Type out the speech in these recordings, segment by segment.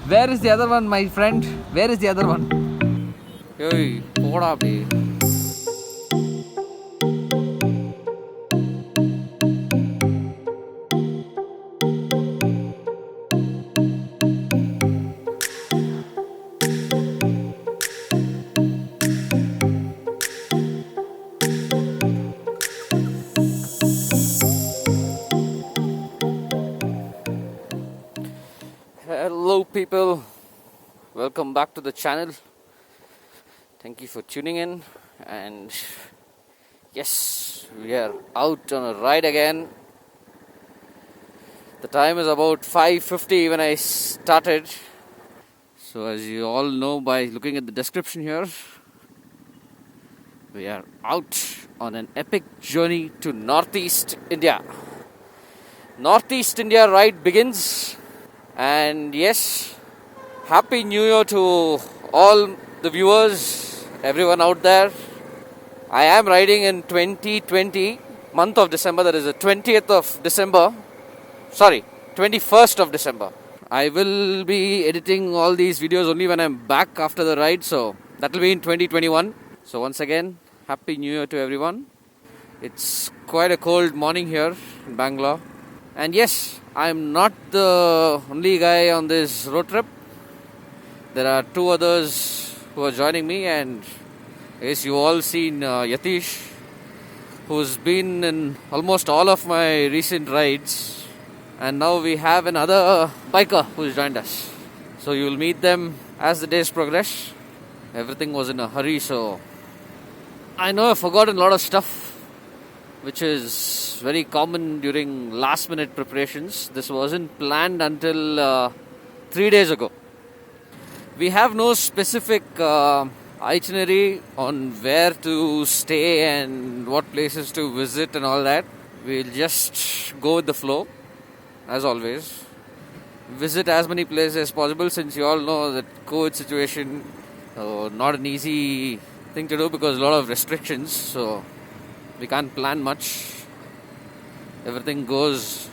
Where is the other one, my friend? Where is the other one? Hey, poda bhi. Hello people, welcome back to the channel. Thank you for tuning in, and yes, we are out on a ride again. The time is about 5:50 when I started. So as you all know by looking at the description here, we are out on an epic journey to Northeast India. Northeast India ride begins. And yes, Happy New Year to all the viewers, everyone out there. I am riding in 2020, month of December, that is the 20th of December. Sorry, 21st of December. I will be editing all these videos only when I'm back after the ride, so that will be in 2021. So once again, Happy New Year to everyone. It's quite a cold morning here in Bangalore. And yes, I'm not the only guy on this road trip. There are two others who are joining me, and I guess you all seen Yatish, who's been in almost all of my recent rides. And now we have another biker who's joined us. So you will meet them as the days progress. Everything was in a hurry, so I know I've forgotten a lot of stuff, which is very common during last minute preparations. This wasn't planned until 3 days ago. We have no specific itinerary on where to stay and what places to visit and all that. We'll just go with the flow, as always. Visit as many places as possible, since you all know that COVID situation, not an easy thing to do because a lot of restrictions, so we can't plan much. Everything goes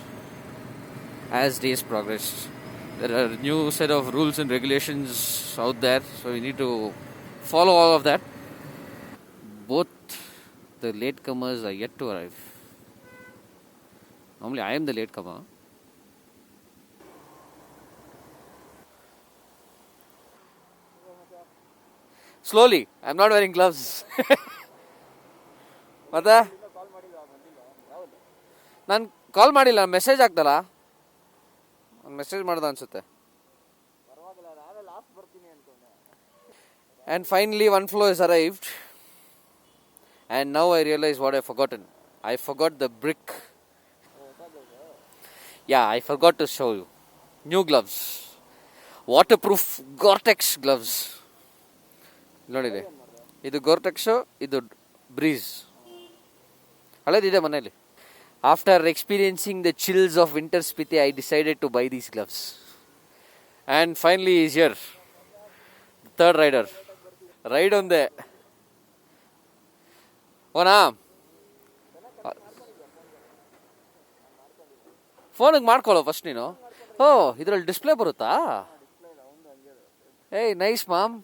as days progress. There are new set of rules and regulations out there, so we need to follow all of that. Both the latecomers are yet to arrive. Normally I am the latecomer. Slowly, I'm not wearing gloves. ಮತ್ತೆ ನಾನು ಕಾಲ್ ಮಾಡಿಲ್ಲ, message ಆಗ್ದಲ್ಲ, ಒಂದು message ಮಾಡ್ದ ಅನ್ಸುತ್ತೆ. And finally one flow has arrived, and now I realize what I've forgotten. I forgot the brick. Yeah, I forgot to show you. New gloves. Waterproof Gore-Tex gloves. ನೋಡಿದೆ, ಇದು ಗೋರ್ಟೆಕ್ಸು, ಇದು breeze. ಹಳೇದಿದೆ ಮನೇಲಿ. After experiencing the chills of winter spiti, I decided to buy these gloves. And finally he's here. The third rider. Ride on the... ಓನಾ ಫೋನಿಗೆ ಮಾಡ್ಕೊಳ್ಳೋ first ನೀನು. ಇದರಲ್ಲಿ display ಬರುತ್ತಾ? ಏಯ್ nice mom.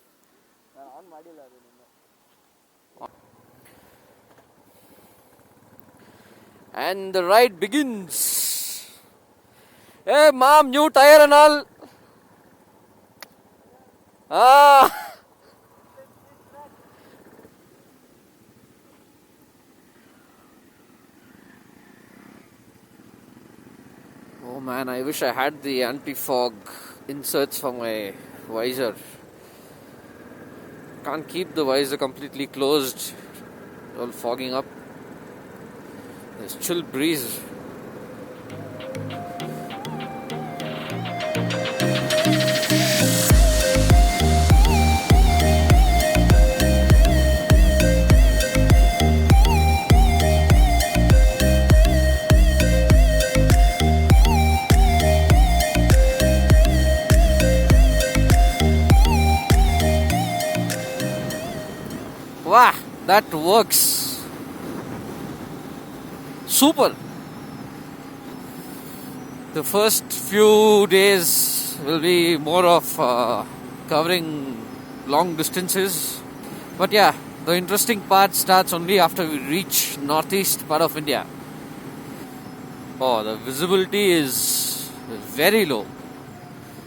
And the ride begins. Hey mom, new tire and all. Oh man, I wish I had the anti-fog inserts for my visor. Can't keep the visor completely closed. All fogging up. There's chill breeze. Wow, that works. Super. The first few days will be more of covering long distances. But yeah, the interesting part starts only after we reach northeast part of India. Oh, the visibility is very low.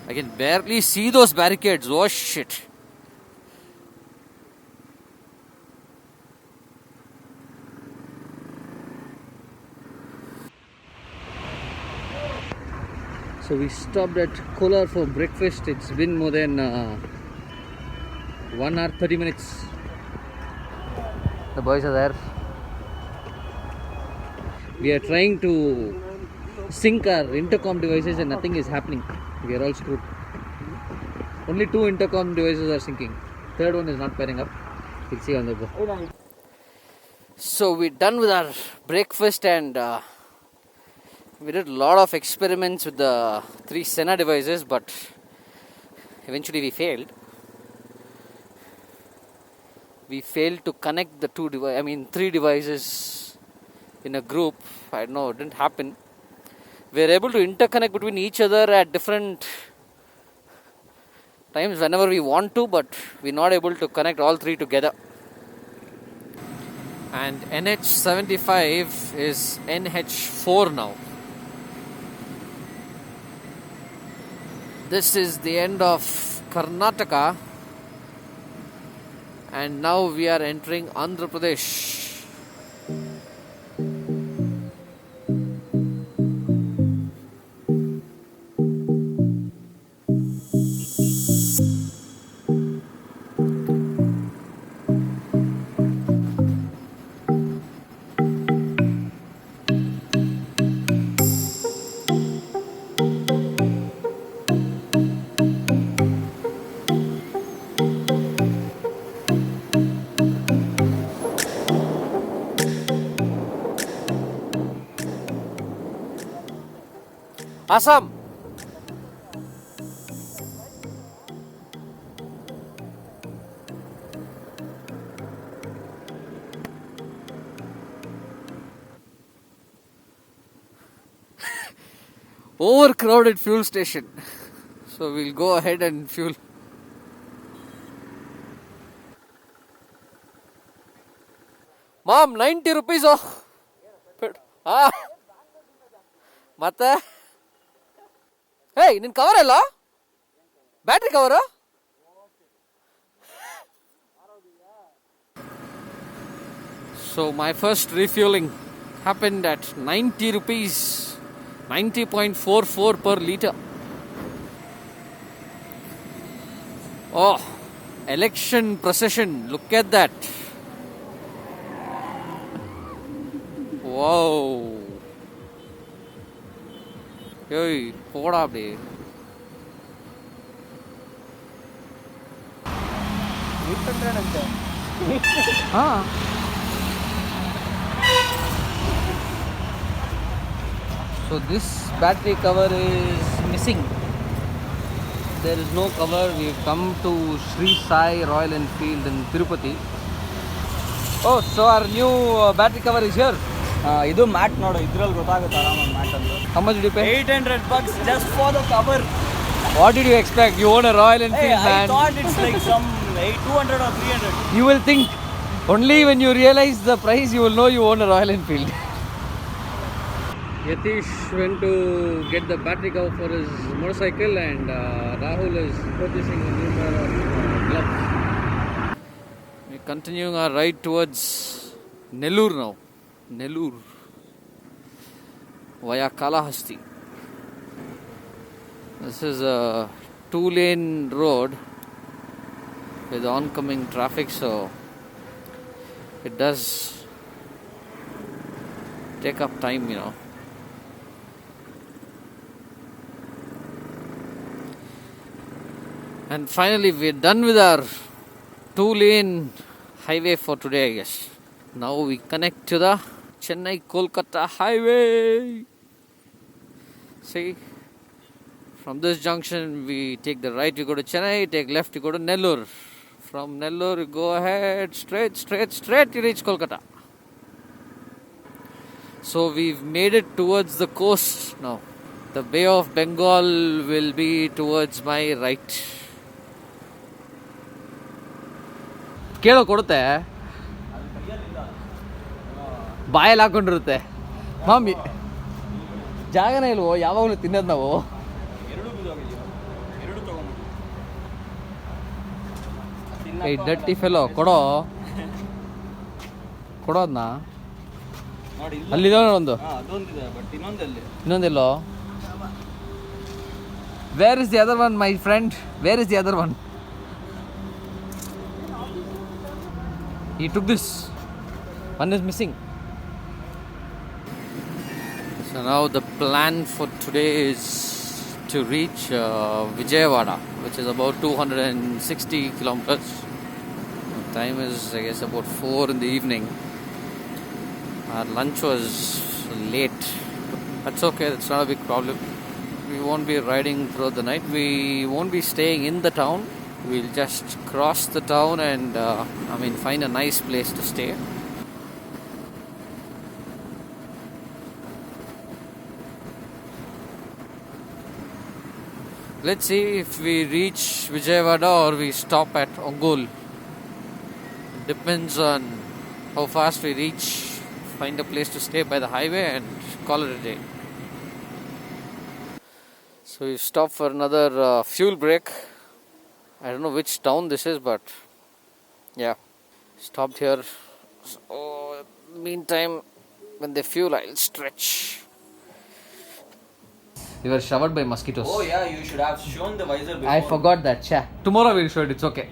I can barely see those barricades. Oh shit. So we stopped at Kolar for breakfast. It's been more than 1 hour 30 minutes. The boys are there. We are trying to sync our intercom devices and nothing is happening. We are all screwed. Only 2 intercom devices are syncing. Third one is not pairing up. We'll see on the go. So we're done with our breakfast and we did a lot of experiments with the 3 Sena devices, but eventually we failed. We failed to connect the 3 devices in a group. I don't know, it didn't happen. We are able to interconnect between each other at different times whenever we want to, but we're not able to connect all 3 together. And NH75 is NH4 now. This is the end of Karnataka, and now we are entering Andhra Pradesh. Assam. Overcrowded fuel station. So we'll go ahead and fuel. Mom, 90 rupees. Ah. Mata. Hey, nin cover alla? Battery cover? So my first refueling happened at 90 rupees, 90.44 per litre. Oh, election procession, look at that. Wow. Hey, poda apdi. So this battery cover is missing. There is no cover. We've come to Sri Sai Royal Enfield in Tirupati. Oh, so our new battery cover is here. ಇದು mat ನೋಡು ಇದ್ರಲ್ಲಿ ಗೊತ್ತಾಗುತ್ತೆ ಆರಾಮಾಗಿ mat ಅಂತ. How much did you pay? $800 just for the cover. What did you expect? You own a Royal Enfield, I man. thought it's like some 200 or 300. You will think only when you realize the price you will know you own a Royal Enfield. Yatish went to get the battery cover for his motorcycle and Rahul is purchasing a new pair of gloves. We're continuing our ride towards Nellore now. Nellore via Kalahasti. This is a 2-lane road with oncoming traffic, so it does take up time, you know. And finally we're done with our 2-lane highway for today, I guess. Now we connect to the Chennai-Kolkata highway. See, from this junction we take the right, you go to Chennai, take left, you go to Nellore. From Nellore you go ahead, straight, you reach Kolkata. So we've made it towards the coast now. The Bay of Bengal will be towards my right. ಕೇಳೋ ಕೊಡುತ್ತೆ ಬಾಯಲ್ಲಿ ಹಾಕೊಂಡಿರುತ್ತೆ ಮಾಮಿ ಜಾಗನೇ ಇಲ್ವೋ ಯಾವಾಗಲೂ ತಿನ್ನೋದು ನಾವು ಏ ಡಟ್ಟಿ fellow ಕೊಡೋ ಕೊಡೋದ್ನ ಅಲ್ಲಿದೆ ಒಂದು ಇನ್ನೊಂದಿಲ್ಲೋ where is the other one my friend where is the other one he took this one is missing. So now the plan for today is to reach Vijayawada, which is about 260 kilometers. The time is I guess about 4 in the evening. Our lunch was late. That's okay, that's not a big problem. We won't be riding throughout the night. We won't be staying in the town. We'll just cross the town and find a nice place to stay. Let's see if we reach Vijayawada or we stop at Ongole. Depends on how fast we reach. Find a place to stay by the highway and call it a day. So we stop for another fuel break. I don't know which town this is, but yeah, stopped here. So, meantime, when they fuel, I'll stretch. We were showered by mosquitoes. Oh yeah, you should have shown the visor before. I forgot that. Tomorrow we'll show it. It's okay.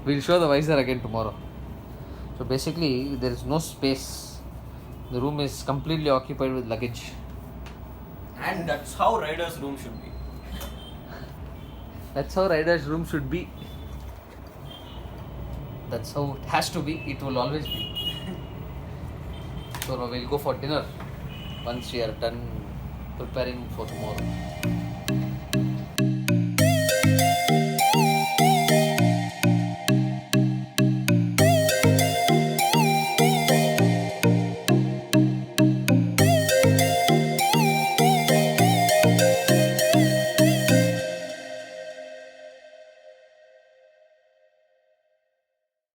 We'll show the visor again tomorrow. So basically, there is no space. The room is completely occupied with luggage. And that's how rider's room should be. That's how rider's room should be. That's how it has to be. It will always be. So we'll go for dinner once we are done preparing for tomorrow.